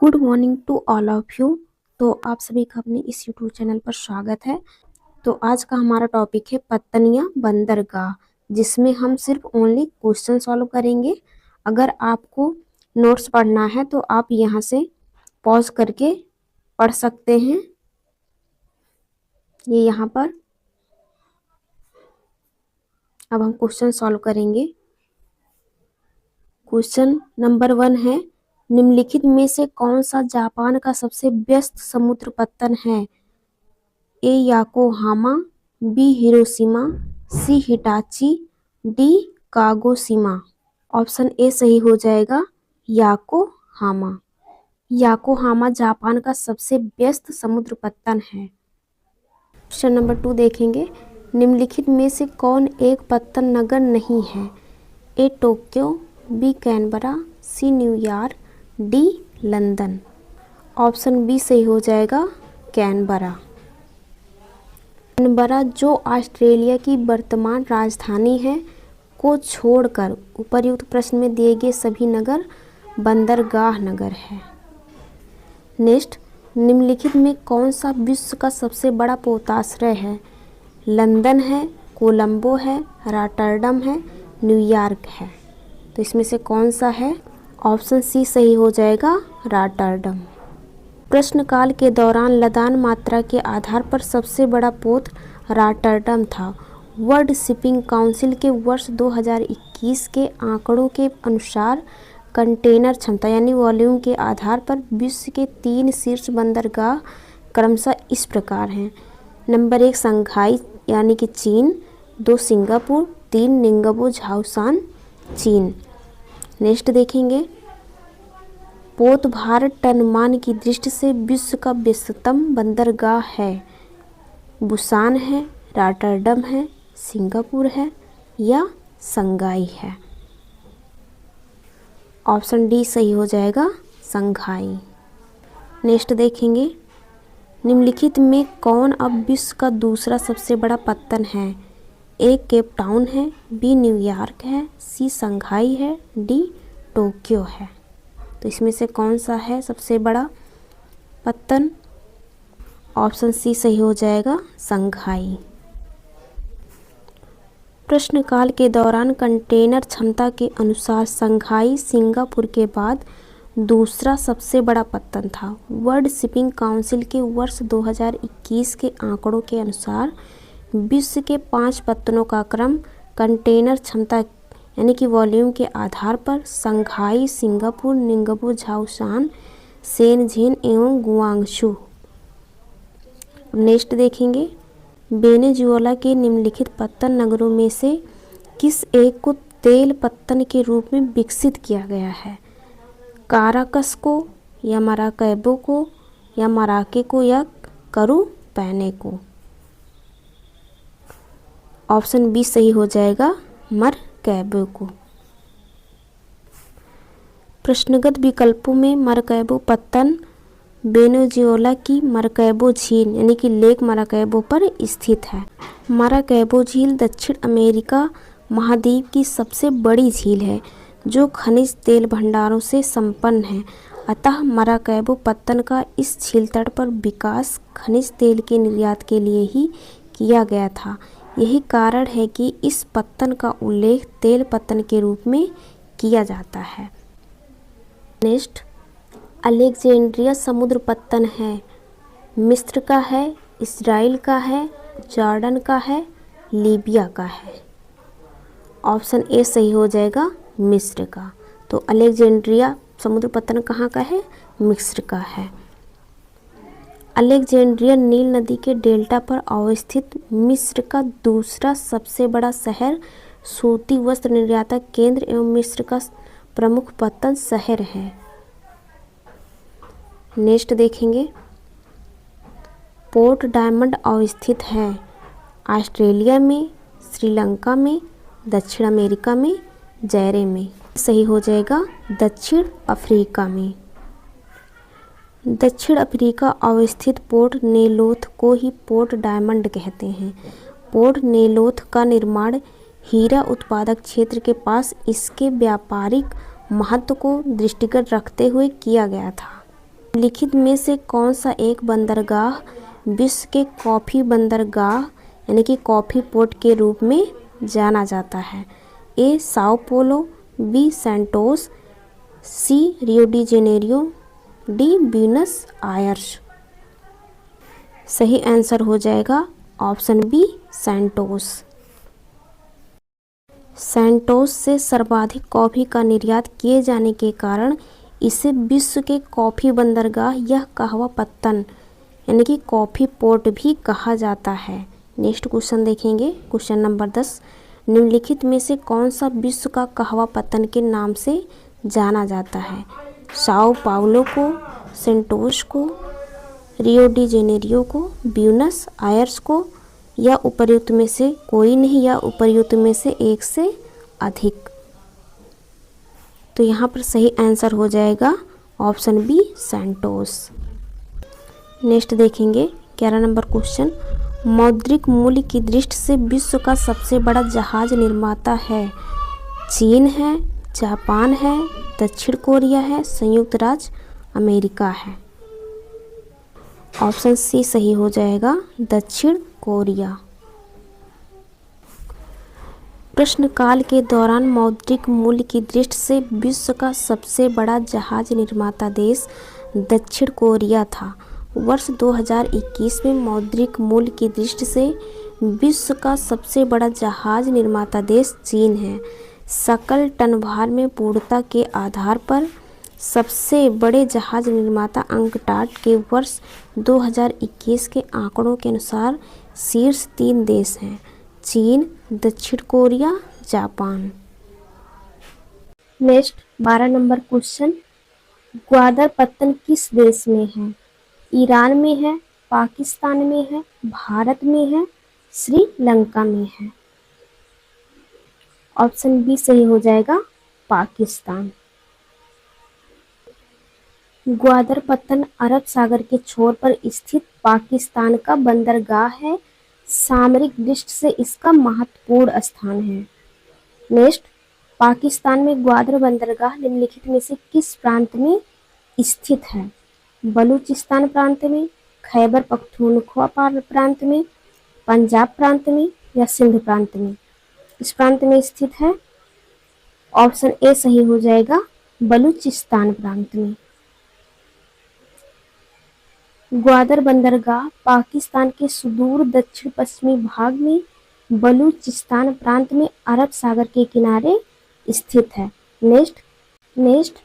Good morning to all of you. तो आप सभी का अपने इस यूट्यूब चैनल पर स्वागत है। तो आज का हमारा टॉपिक है पत्तनिया बंदरगाह, जिसमें हम सिर्फ ओनली क्वेश्चन सॉल्व करेंगे। अगर आपको नोट्स पढ़ना है तो आप यहाँ से पॉज करके पढ़ सकते हैं। ये यहाँ पर अब हम क्वेश्चन सॉल्व करेंगे। क्वेश्चन नंबर 1 है, निम्नलिखित में से कौन सा जापान का सबसे व्यस्त समुद्र पत्तन है? A Yokohama, B Hiroshima, C Hitachi, D Kagoshima. Option A सही हो जाएगा, याकोहामा। याकोहामा जापान का सबसे व्यस्त समुद्र पत्तन है। क्वेश्चन नंबर 2 देखेंगे, निम्नलिखित में से कौन एक पत्तन नगर नहीं है? A Tokyo, B Canberra, C New York, D London. Option B सही हो जाएगा, कैनबरा। कैनबरा, जो ऑस्ट्रेलिया की वर्तमान राजधानी है, को छोड़कर उपर्युक्त प्रश्न में दिए गए सभी नगर बंदरगाह नगर है। नेक्स्ट, निम्नलिखित में कौन सा विश्व का सबसे बड़ा पोताश्रय है? लंदन है, कोलंबो है, रॉटरडम है, न्यूयॉर्क है। तो इसमें से कौन सा है? ऑप्शन सी सही हो जाएगा, रॉटरडम। प्रश्नकाल के दौरान लदान मात्रा के आधार पर सबसे बड़ा पोत रॉटरडम था। वर्ल्ड शिपिंग काउंसिल के वर्ष 2021 के आंकड़ों के अनुसार कंटेनर क्षमता यानी वॉल्यूम के आधार पर विश्व के 3 शीर्ष बंदरगाह क्रमशः इस प्रकार हैं। नंबर 1 शंघाई यानी कि चीन, 2 सिंगापुर, 3 निंगबो झाओशान चीन। नेक्स्ट देखेंगे, पोत भार टन मान की दृष्टि से विश्व का व्यस्ततम बंदरगाह है? बुसान है, रॉटरडम है, सिंगापुर है या शंघाई है? ऑप्शन डी सही हो जाएगा, शंघाई। नेक्स्ट देखेंगे, निम्नलिखित में कौन अब विश्व का दूसरा सबसे बड़ा पत्तन है? ए केप टाउन है, बी न्यूयॉर्क है, सी शंघाई है, डी टोक्यो है। तो इसमें से कौन सा है सबसे बड़ा पत्तन? ऑप्शन सी सही हो जाएगा, शंघाई। प्रश्नकाल के दौरान कंटेनर क्षमता के अनुसार शंघाई सिंगापुर के बाद दूसरा सबसे बड़ा पत्तन था। वर्ल्ड शिपिंग काउंसिल के वर्ष 2021 के आंकड़ों के अनुसार विश्व के 5 पत्तनों का क्रम कंटेनर क्षमता यानी कि वॉल्यूम के आधार पर शंघाई, सिंगापुर, निंगबो झाओशान, शेनझेन एवं गुआंगझू। नेक्स्ट देखेंगे, वेनेजुएला के निम्नलिखित पत्तन नगरों में से किस एक को तेल पत्तन के रूप में विकसित किया गया है? काराकस को या माराकैबो को या मराके को या करूपैने को? ऑप्शन बी सही हो जाएगा, मरकैबो को। प्रश्नगत विकल्पों में मरकैबो पत्तन वेनेजुएला की मराकैबो झील यानी कि लेक मराकैबो पर स्थित है। मराकैबो झील दक्षिण अमेरिका महाद्वीप की सबसे बड़ी झील है जो खनिज तेल भंडारों से संपन्न है। अतः मराकैबो पत्तन का इस झील तट पर विकास खनिज तेल के निर्यात के लिए ही किया गया था। यही कारण है कि इस पत्तन का उल्लेख तेल पत्तन के रूप में किया जाता है। नेक्स्ट, अलेक्जेंड्रिया समुद्र पत्तन है? मिस्र का है, इजराइल का है, जॉर्डन का है, लीबिया का है? ऑप्शन ए सही हो जाएगा, मिस्र का। तो अलेक्जेंड्रिया समुद्र पत्तन कहाँ का है? मिस्र का है। अलेक्जेंड्रिया नील नदी के डेल्टा पर अवस्थित मिस्र का दूसरा सबसे बड़ा शहर, सूती वस्त्र निर्यातक केंद्र एवं मिस्र का प्रमुख पत्तन शहर है। नेक्स्ट देखेंगे, पोर्ट डायमंड अवस्थित है? ऑस्ट्रेलिया में, श्रीलंका में, दक्षिण अमेरिका में, जैरे में? सही हो जाएगा, दक्षिण अफ्रीका में। दक्षिण अफ्रीका अवस्थित पोर्ट नेलोथ को ही पोर्ट डायमंड कहते हैं। पोर्ट नेलोथ का निर्माण हीरा उत्पादक क्षेत्र के पास इसके व्यापारिक महत्व को दृष्टिगत रखते हुए किया गया था। लिखित में से कौन सा एक बंदरगाह विश्व के कॉफ़ी बंदरगाह यानी कि कॉफ़ी पोर्ट के रूप में जाना जाता है? A Sao Paulo, B Santos, C Rio de Janeiro, D Buenos Aires. सही आंसर हो जाएगा ऑप्शन बी सैंटोस। सैंटोस से सर्वाधिक कॉफ़ी का निर्यात किए जाने के कारण इसे विश्व के कॉफ़ी बंदरगाह या कहवा पत्तन यानी कि कॉफ़ी पोर्ट भी कहा जाता है। नेक्स्ट क्वेश्चन देखेंगे, क्वेश्चन नंबर 10। निम्नलिखित में से कौन सा विश्व का कहवा पत्तन के नाम से जाना जाता है? साओ पाउलो को, सेंटोस को, रियो डी जेनेरियो को, ब्यूनस आयर्स को, या उपर्युक्त में से कोई नहीं या उपर्युक्त में से एक से अधिक। तो यहाँ पर सही आंसर हो जाएगा ऑप्शन बी सैंटोस। नेक्स्ट देखेंगे 11 नंबर क्वेश्चन। मौद्रिक मूल्य की दृष्टि से विश्व का सबसे बड़ा जहाज निर्माता है? चीन है, जापान है, दक्षिण कोरिया है, संयुक्त राज्य अमेरिका है। ऑप्शन सी सही हो जाएगा, दक्षिण कोरिया। प्रश्नकाल के दौरान मौद्रिक मूल्य की दृष्टि से विश्व का सबसे बड़ा जहाज निर्माता देश दक्षिण कोरिया था। वर्ष 2021 में मौद्रिक मूल्य की दृष्टि से विश्व का सबसे बड़ा जहाज निर्माता देश चीन है। सकल टनभार में पूर्णता के आधार पर सबसे बड़े जहाज निर्माता अंकटाड के वर्ष 2021 के आंकड़ों के अनुसार शीर्ष 3 देश हैं: चीन, दक्षिण Korea, Japan. Next 12 number question. Gwadar पत्तन किस देश में है? ईरान में है, पाकिस्तान में है, भारत में है, श्रीलंका में है। ऑप्शन बी सही हो जाएगा, पाकिस्तान। ग्वादर पत्तन अरब सागर के छोर पर स्थित पाकिस्तान का बंदरगाह है। सामरिक दृष्टि से इसका महत्वपूर्ण स्थान है। नेक्स्ट, पाकिस्तान में ग्वादर बंदरगाह निम्नलिखित में से किस प्रांत में स्थित है? बलूचिस्तान प्रांत में, खैबर पख्तूनख्वा प्रांत में, पंजाब प्रांत में, या सिंध प्रांत में? इस प्रांत में स्थित है। ऑप्शन ए सही हो जाएगा, बलूचिस्तान प्रांत में। ग्वादर बंदरगाह पाकिस्तान के सुदूर दक्षिण पश्चिमी भाग में बलूचिस्तान प्रांत में अरब सागर के किनारे स्थित है। नेक्स्ट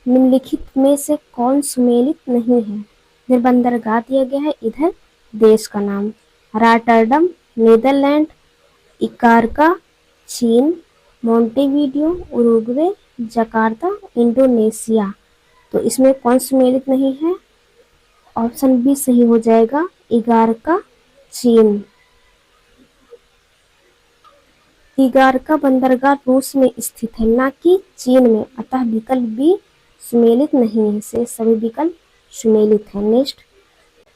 निम्नलिखित में से कौन सुमेलित नहीं है? इधर बंदरगाह दिया गया है, इधर देश का नाम। रॉटरडम नीदरलैंड, इकार्का चीन, मोंटेवीडियो उरुग्वे, जकार्ता इंडोनेशिया। तो इसमें कौन सुमेलित नहीं है? ऑप्शन बी सही हो जाएगा, इगारका चीन। इगारका बंदरगाह रूस में स्थित है, न कि चीन में, अतः विकल्प बी सुमेलित नहीं है। से सभी विकल्प सुमेलित है। नेक्स्ट,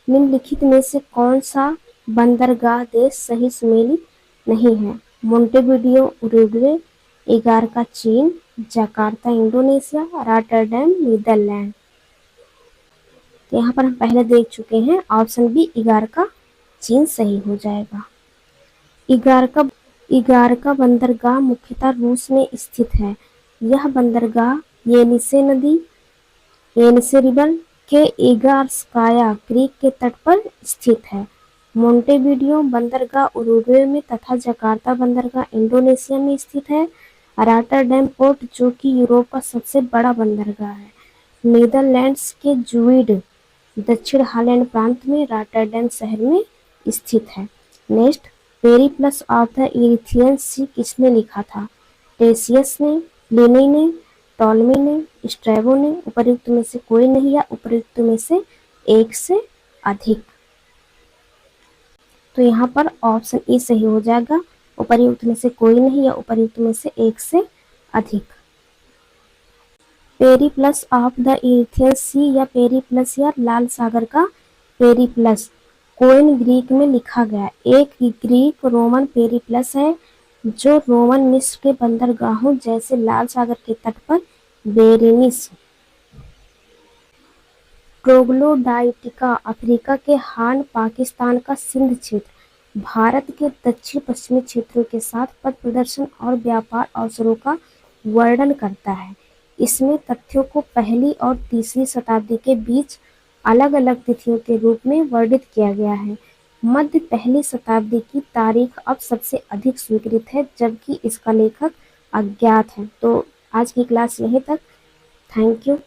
निम्नलिखित में से कौन सा बंदरगाह देश सही सुमेलित नहीं है? मोंटेवीडियो उरुग्वे, इगारका चीन, जकार्ता इंडोनेशिया, रॉटरडैम नीदरलैंड। यहाँ पर हम पहले देख चुके हैं, ऑप्शन बी इगारका चीन सही हो जाएगा। इगारका बंदरगाह मुख्यतः रूस में स्थित है। यह बंदरगाह येनिसे नदी, येनिसे रिवर के इगार्स्काया क्रीक के तट पर स्थित है। मोंटेवीडियो बंदरगाह उरुग्वे में तथा जकार्ता बंदरगाह इंडोनेशिया में स्थित है। रॉटरडैम पोर्ट जो कि यूरोप का सबसे बड़ा बंदरगाह है, नीदरलैंड्स के जुइड दक्षिण हॉलैंड प्रांत में रॉटरडैम शहर में स्थित है। नेक्स्ट, पेरिप्लस ऑफ द इरिथियन सी किसने लिखा था? टेसियस ने, प्लिनी ने, टॉलमी ने, स्ट्रैबो ने, उपर्युक्त में से कोई नहीं या उपर्युक्त में से एक से अधिक। तो यहाँ पर ऑप्शन ए सही हो जाएगा, उपर्युक्त में से कोई नहीं या उपर्युक्त में से एक से अधिक। पेरिप्लस ऑफ द इरिथियन सी या पेरिप्लस या लाल सागर का पेरिप्लस कोइन ग्रीक में लिखा गया। एक ग्रीक रोमन पेरिप्लस है जो रोमन मिस्र के बंदरगाहों जैसे लाल सागर के तट पर बेरेनिस ट्रोग्लोडाइटिका अफ्रीका के हार्न, पाकिस्तान का सिंध क्षेत्र, भारत के दक्षिण पश्चिमी क्षेत्रों के साथ पथ प्रदर्शन और व्यापार अवसरों का वर्णन करता है। इसमें तथ्यों को पहली और तीसरी शताब्दी के बीच अलग-अलग तिथियों के रूप में वर्णित किया गया है। मध्य पहली शताब्दी की तारीख अब सबसे अधिक स्वीकृत है, जबकि इसका लेखक अज्ञात है। तो आज की क्लास यहीं तक। Thank you.